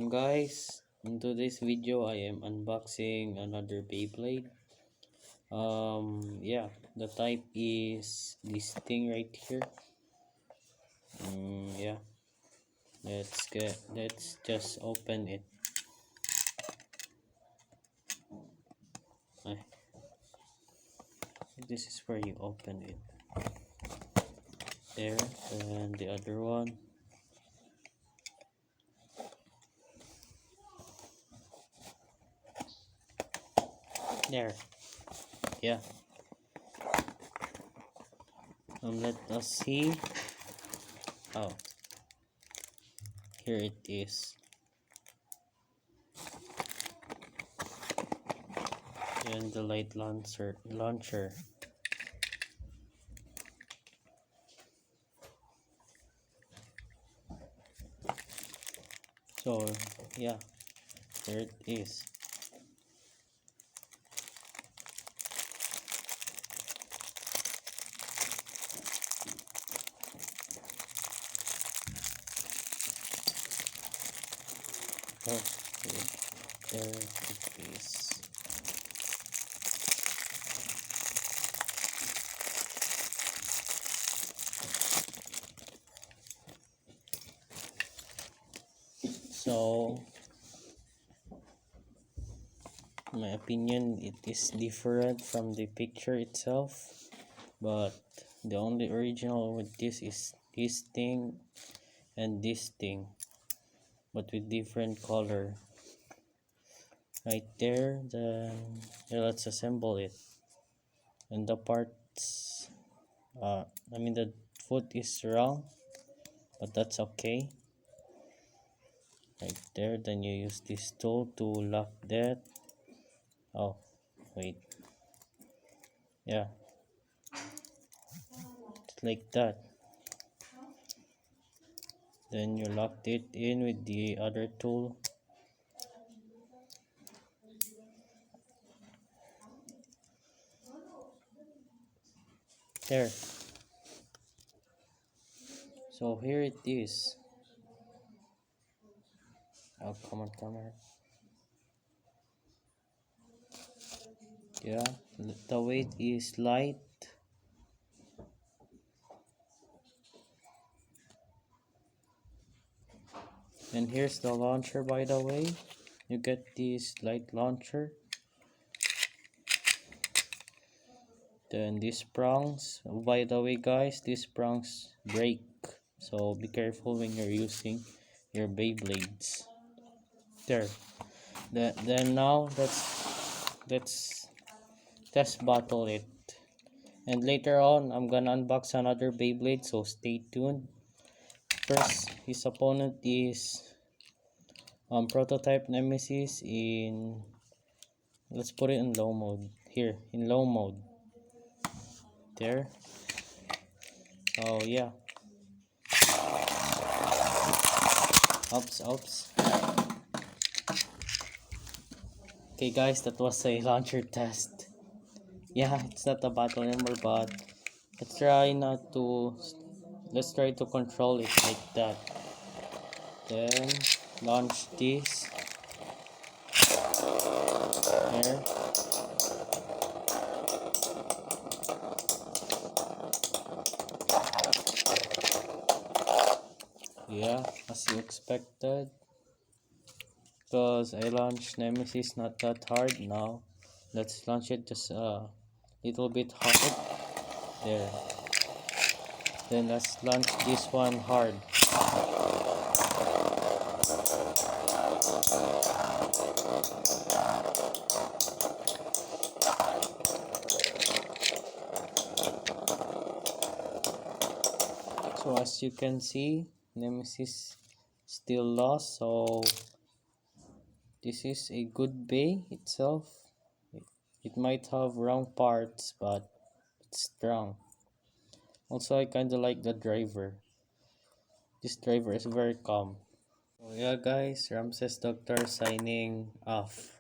Guys, in today's video I am unboxing another Beyblade. Yeah, the type is this thing right here. Yeah, let's just open it. Ay, this is where you open it. There, and the other one. There. Yeah. Let us see. Oh, here it is. And the light launcher. So yeah, there it is. Okay, there it is. So, in my opinion, it is different from the picture itself, but the only original with this is this thing and this thing, but with different color. Right there, then yeah, let's assemble it. And the parts, the foot is wrong, but that's okay. Right there, then you use this tool to lock that. Oh, wait. Yeah, it's like that. Then you locked it in with the other tool. There. So here it is. Oh, come on, camera. Yeah, the weight is light. And here's the launcher, by the way. You get this light launcher. Then these prongs. Oh, by the way, guys, these prongs break. So be careful when you're using your Beyblades. There. Then now let's test battle it. And later on, I'm gonna unbox another Beyblade, so stay tuned. First, his opponent is prototype Nemesis in, let's put it in low mode. Here, in low mode. There. Oh yeah. Oops. Okay guys, that was a launcher test. Yeah, it's not a battle anymore, but let's try to control it like that. Then launch this. There. Yeah, as you expected. Because I launched Nemesis not that hard. Now let's launch it just a little bit hard. There. Then let's launch this one hard. So as you can see, Nemesis still lost. So this is a good bay itself. It might have wrong parts, but it's strong. Also, I kinda like the driver. This driver is very calm. So yeah guys, Ramses Doctor signing off.